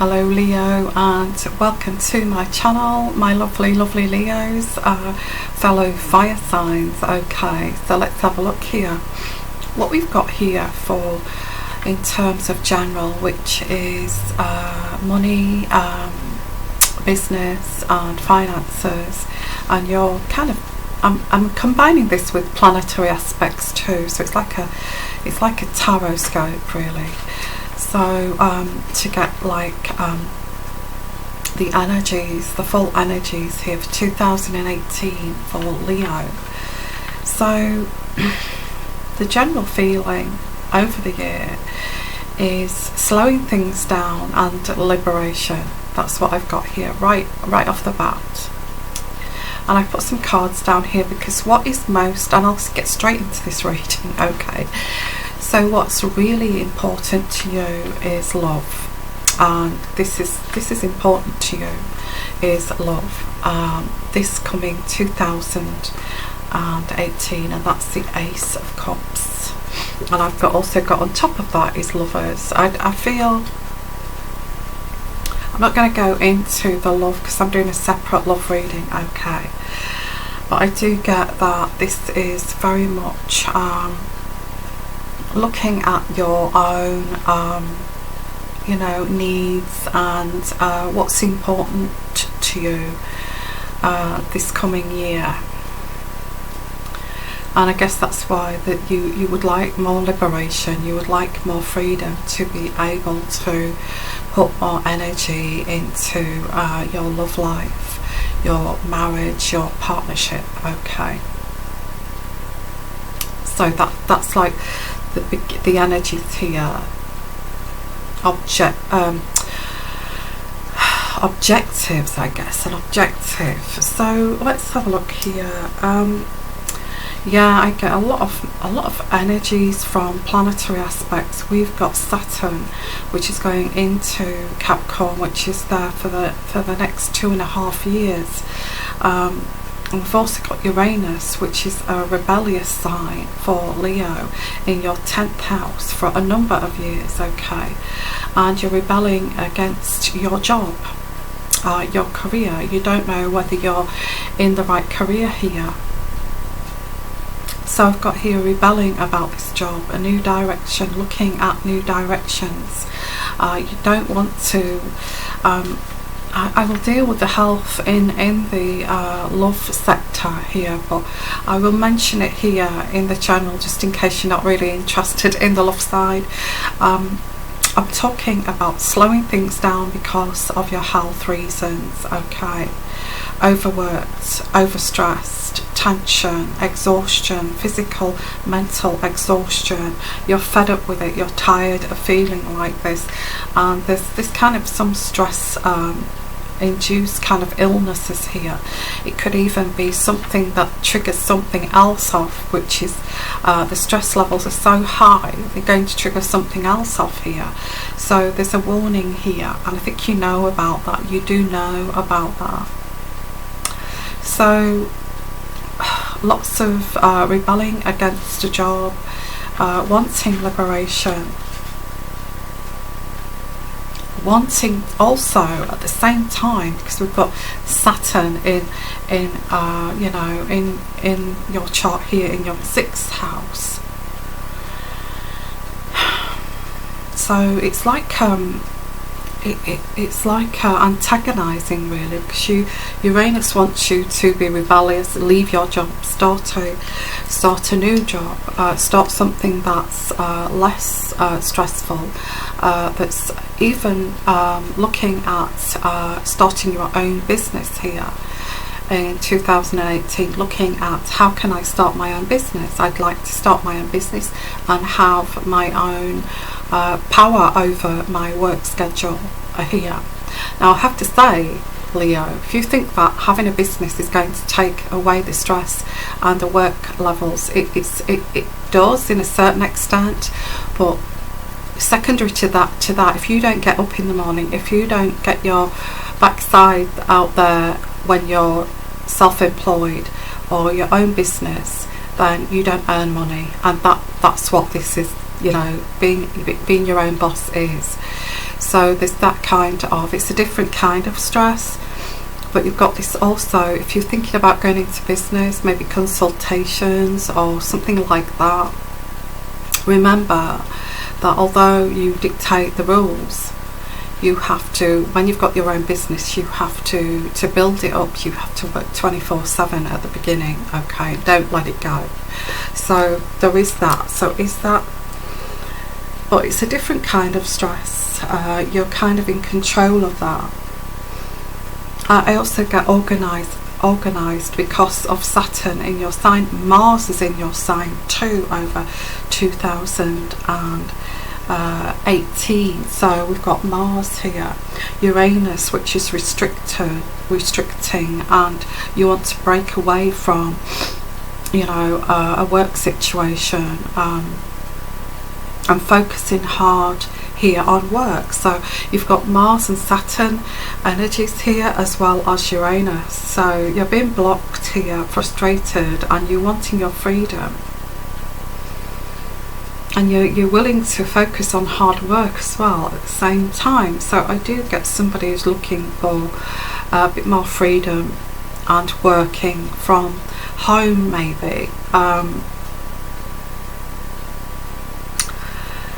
Hello Leo, and welcome to my channel, my lovely Leos, fellow fire signs. Okay, so let's have a look here what we've got here for in terms of general, which is money, business and finances, and you're kind of I'm combining this with planetary aspects too, so it's like a Tatotscope really. So to get like the energies, the full energies here for 2018 for Leo. So the general feeling over the year is slowing things down and liberation. That's what I've got here right off the bat. And I've put some cards down here because what is most, and I'll get straight into this reading, okay. So what's really important to you is love, and this is important to you is love. This coming 2018, and that's the Ace of Cups, and I've also got on top of that is lovers. I feel I'm not going to go into the love because I'm doing a separate love reading, okay, but I do get that this is very much looking at your own you know, needs and what's important to you this coming year. And I guess that's why that you would like more liberation, you would like more freedom to be able to put more energy into your love life, your marriage, your partnership, okay. So that's like the energies here. Objectives, I guess, an objective. So let's have a look here. Yeah, I get a lot of energies from planetary aspects. We've got Saturn, which is going into Capricorn, which is there for the next 2.5 years. And we've also got Uranus, which is a rebellious sign for Leo in your 10th house for a number of years, okay. And you're rebelling against your job, your career. You don't know whether you're in the right career here. So I've got here rebelling about this job, a new direction, looking at new directions. You don't want to I will deal with the health in the love sector here, but I will mention it here in the channel just in case you're not really interested in the love side. I'm talking about slowing things down because of your health reasons, okay. Overworked, overstressed, tension, exhaustion, physical, mental exhaustion. You're fed up with it, you're tired of feeling like this, and there's this kind of some stress induced kind of illnesses here. It could even be something that triggers something else off, which is the stress levels are so high they're going to trigger something else off here. So there's a warning here, and I think you know about that. You do know about that. So lots of rebelling against a job, wanting liberation, wanting also at the same time, because we've got Saturn in you know, in your chart here in your 6th house. So it's like it's like antagonizing really, because Uranus wants you to be rebellious, leave your job, start a new job, start something that's less stressful, that's even looking at starting your own business here in 2018, looking at how can I start my own business. I'd like to start my own business and have my own power over my work schedule here. Now I have to say, Leo, if you think that having a business is going to take away the stress and the work levels, it does in a certain extent, but secondary to that, if you don't get up in the morning, if you don't get your backside out there when you're self-employed or your own business, then you don't earn money, and that's what this is, you know, being your own boss is. So there's that kind of, it's a different kind of stress. But you've got this also, if you're thinking about going into business, maybe consultations or something like that, remember that although you dictate the rules, you have to, when you've got your own business, you have to build it up, you have to work 24/7 at the beginning, okay? Don't let it go. So there is that. So is that, but it's a different kind of stress. You're kind of in control of that. I also get organised because of Saturn in your sign. Mars is in your sign too over 2018. So we've got Mars here, Uranus, which is restricting, and you want to break away from, you know, a work situation, and focusing hard here on work. So you've got Mars and Saturn energies here, as well as Uranus. So you're being blocked here, frustrated, and you're wanting your freedom, and you're willing to focus on hard work as well at the same time. So I do get somebody who's looking for a bit more freedom and working from home maybe.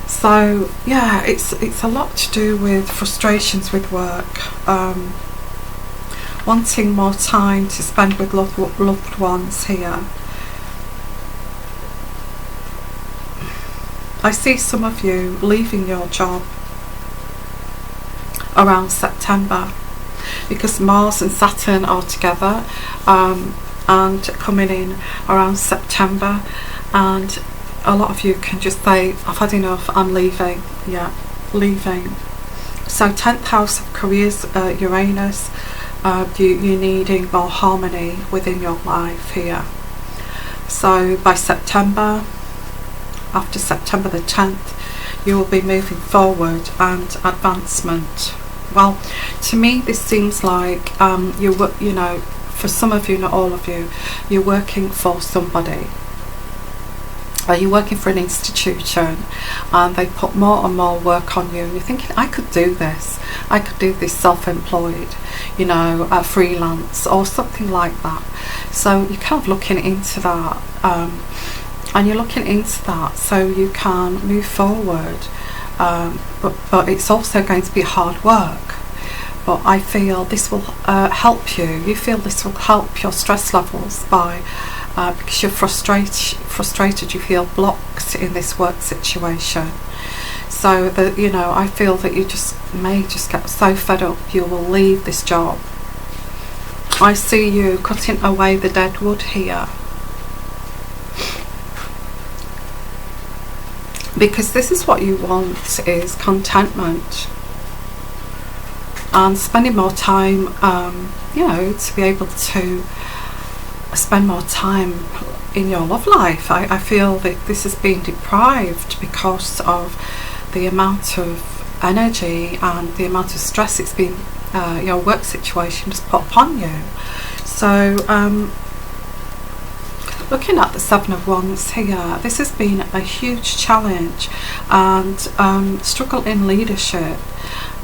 So yeah, it's a lot to do with frustrations with work, wanting more time to spend with loved ones here. I see some of you leaving your job around September, because Mars and Saturn are together, and coming in around September, and a lot of you can just say, I've had enough, I'm leaving. Yeah, leaving. So 10th house of careers, Uranus, you're needing more harmony within your life here. So by September, after September the 10th, you will be moving forward and advancement. Well, to me this seems like you know, for some of you, not all of you, you're working for somebody. You're working for an institution, and they put more and more work on you, and you're thinking, I could do this self-employed, you know, freelance or something like that. So you're kind of looking into that, and you're looking into that so you can move forward, but it's also going to be hard work. But I feel this will help you. You feel this will help your stress levels by because you're frustrated, you feel blocked in this work situation. So that, you know, I feel that you may just get so fed up you will leave this job. I see you cutting away the dead wood here, because this is what you want, is contentment and spending more time, you know, to be able to spend more time in your love life. I feel that this has been deprived because of the amount of energy and the amount of stress it's been, your work situation has put upon you. So looking at the Seven of Wands here, this has been a huge challenge and struggle in leadership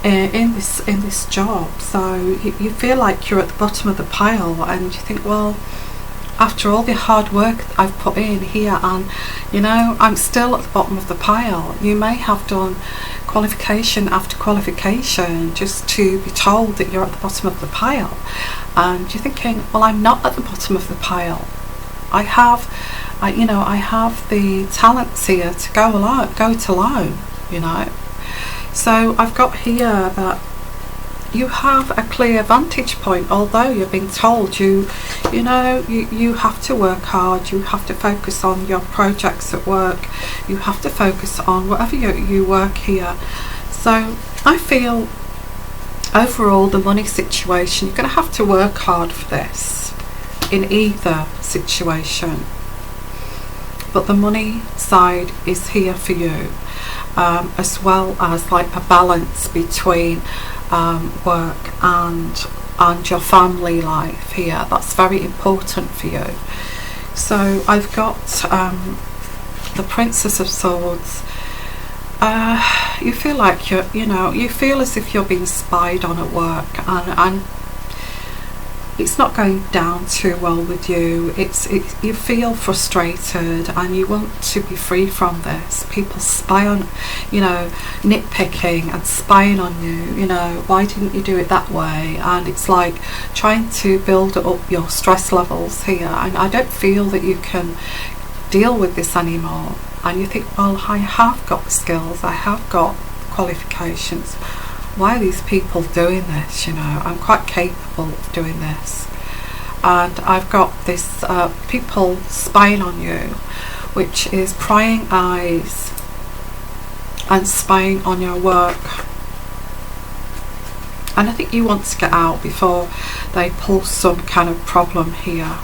in this job. So you feel like you're at the bottom of the pile, and you think, well, after all the hard work I've put in here, and you know, I'm still at the bottom of the pile. You may have done qualification after qualification just to be told that you're at the bottom of the pile, and you're thinking, well, I'm not at the bottom of the pile. I have the talents here to go it alone, you know. So I've got here that you have a clear vantage point, although you're being told you have to work hard, you have to focus on your projects at work, you have to focus on whatever you work here. So I feel overall the money situation, you're going to have to work hard for this in either situation, but the money side is here for you, as well as like a balance between work and your family life here. That's very important for you. So I've got the Princess of Swords, you feel like you feel as if you're being spied on at work, and it's not going down too well with you. You feel frustrated and you want to be free from this. People spy on, nitpicking and spying on you, why didn't you do it that way? And it's like trying to build up your stress levels here, and I don't feel that you can deal with this anymore. And you think, well, I have got the skills, I have got qualifications, why are these people doing this? I'm quite capable of doing this. And I've got this people spying on you, which is prying eyes and spying on your work. And I think you want to get out before they pull some kind of problem here.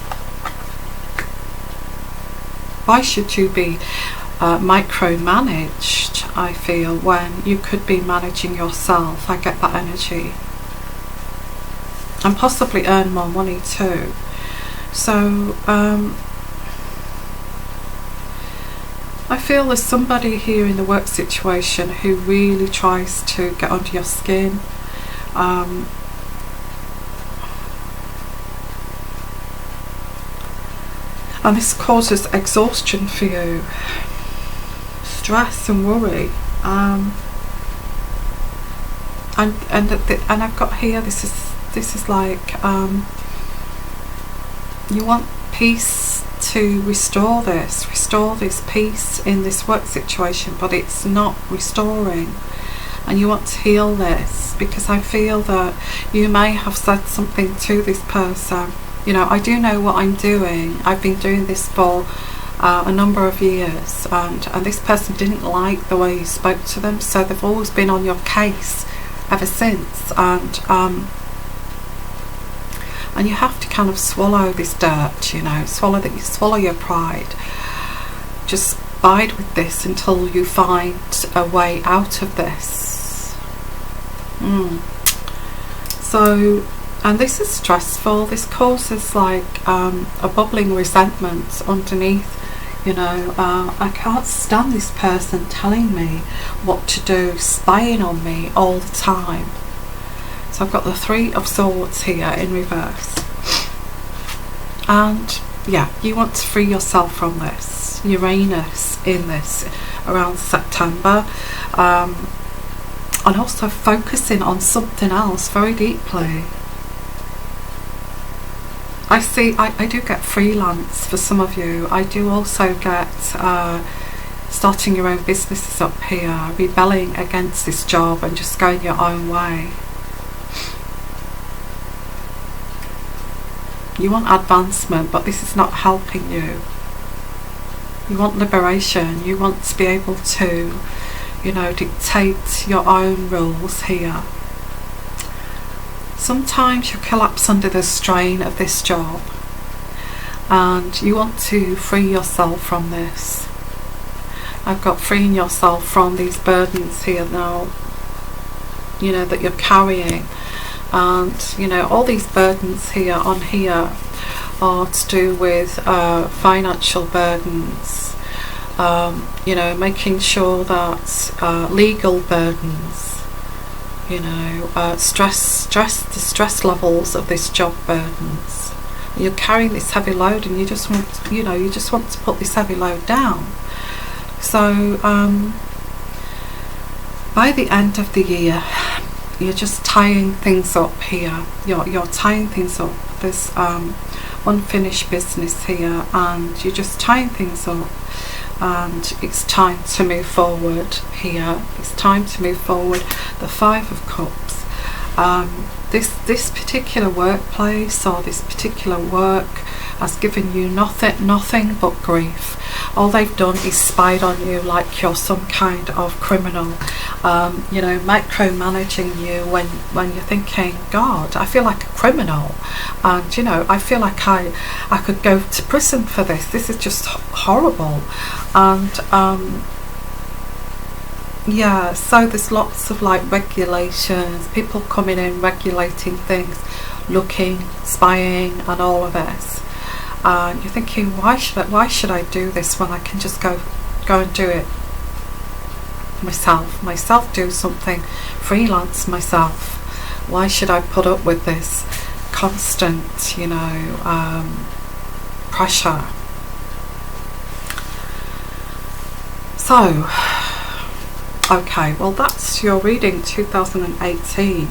Why should you be micromanaged, I feel, when you could be managing yourself? I get that energy. And possibly earn more money too. So I feel there's somebody here in the work situation who really tries to get under your skin. And this causes exhaustion for you, stress and worry, and I've got here, this is like you want peace to restore this peace in this work situation, but it's not restoring, and you want to heal this, because I feel that you may have said something to this person. I do know what I'm doing. I've been doing this for a number of years, and this person didn't like the way you spoke to them, so they've always been on your case ever since, and you have to kind of swallow this dirt, swallow your pride. Just bide with this until you find a way out of this. So, and this is stressful. This causes like a bubbling resentment underneath. I can't stand this person telling me what to do, spying on me all the time. So I've got the Three of Swords here in reverse. And yeah, you want to free yourself from this. Uranus in this around September. And also focusing on something else very deeply. I do get freelance for some of you. I do also get starting your own businesses up here, rebelling against this job and just going your own way. You want advancement, but this is not helping you. You want liberation. You want to be able to, dictate your own rules here. Sometimes you collapse under the strain of this job, and you want to free yourself from this. I've got freeing yourself from these burdens here now, that you're carrying. And all these burdens here on here are to do with financial burdens, making sure that legal burdens, the stress levels of this job burdens. You're carrying this heavy load, and you just want to put this heavy load down. So by the end of the year, you're just tying things up here. You're tying things up. There's unfinished business here, and you're just tying things up, and it's time to move forward here. It's time to move forward. The Five of Cups. This particular workplace or this particular work has given you nothing but grief. All they've done is spied on you like you're some kind of criminal, micromanaging you when you're thinking, God, I feel like a criminal, and I feel like I could go to prison for this. This is just horrible. And yeah, so there's lots of like regulations, people coming in regulating things, looking, spying, and all of this. And you're thinking, why should I do this when I can just go and do it myself do something, freelance myself. Why should I put up with this constant, you know, pressure? So, okay, well that's your reading 2018.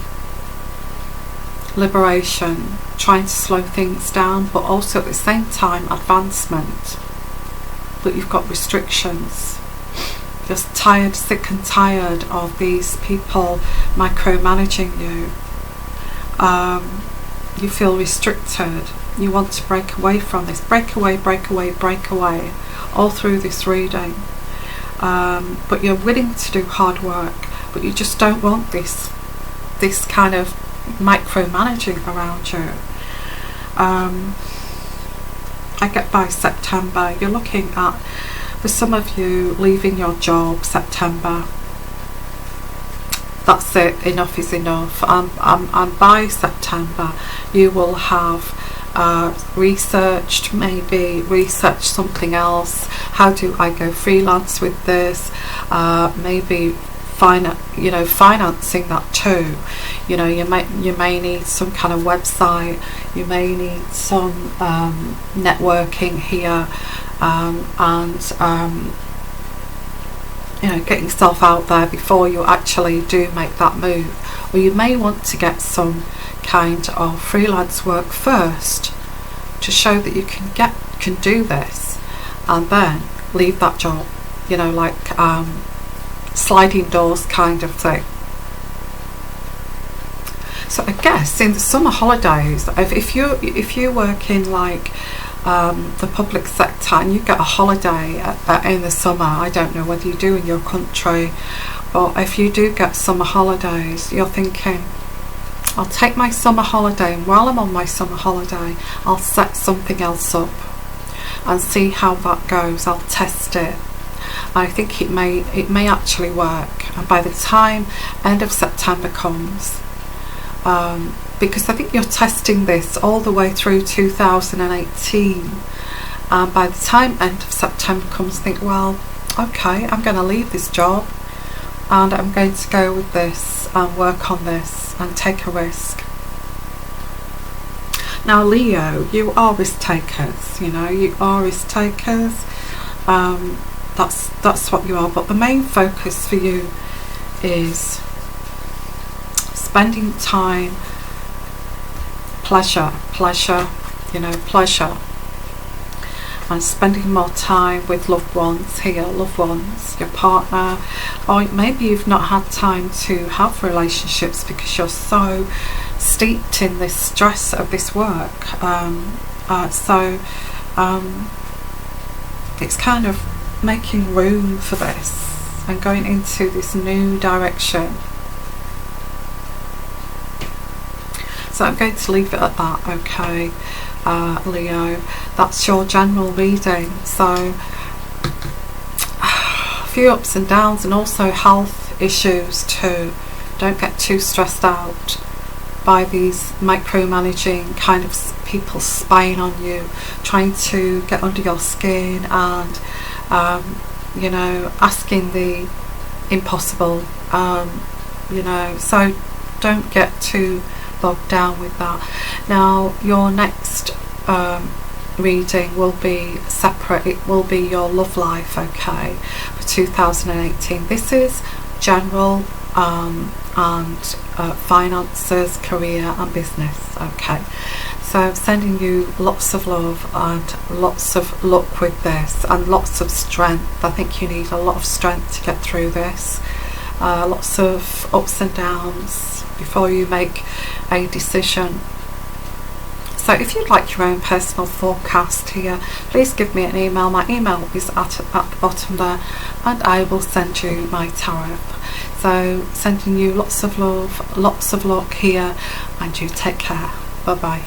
Liberation, trying to slow things down, but also at the same time advancement. But you've got restrictions. Just tired, sick and tired of these people micromanaging you. You feel restricted. You want to break away from this. Break away, break away, break away. All through this reading. But you're willing to do hard work. But you just don't want this kind of micromanaging around you. I get by September, you're looking at, for some of you, leaving your job September. That's it, enough is enough. And by September you will have researched something else. How do I go freelance with this? Maybe financing that too. You know, you may need some kind of website, you may need some networking here, you know, get yourself out there before you actually do make that move. Or you may want to get some kind of freelance work first to show that you can do this, and then leave that job, you know, like sliding doors kind of thing. So I guess in the summer holidays, if you work in like the public sector and you get a holiday in the summer, I don't know whether you do in your country, but if you do get summer holidays, you're thinking, I'll take my summer holiday, and while I'm on my summer holiday I'll set something else up and see how that goes. I'll test it. I think it may actually work, and by the time end of September comes, because I think you're testing this all the way through 2018, and by the time end of September comes, think, well, okay, I'm going to leave this job and I'm going to go with this and work on this and take a risk. Now Leo, you are risk takers, you know, you are risk takers. That's what you are, but the main focus for you is spending time, pleasure, you know, pleasure, and spending more time with loved ones here, loved ones, your partner, or maybe you've not had time to have relationships because you're so steeped in this stress of this work. It's kind of making room for this and going into this new direction. So I'm going to leave it at that, okay, Leo. That's your general reading. So a few ups and downs, and also health issues too. Don't get too stressed out by these micromanaging kind of people spying on you, trying to get under your skin, and you know, asking the impossible, you know, so don't get too bogged down with that. Now your next reading will be separate. It will be your love life, okay, for 2018. This is general and finances, career and business, okay. So I'm sending you lots of love and lots of luck with this, and lots of strength. I think you need a lot of strength to get through this. Lots of ups and downs before you make a decision. So if you'd like your own personal forecast here, please give me an email. My email is at the bottom there, and I will send you my tarot. So sending you lots of love, lots of luck here, and you take care. Bye bye.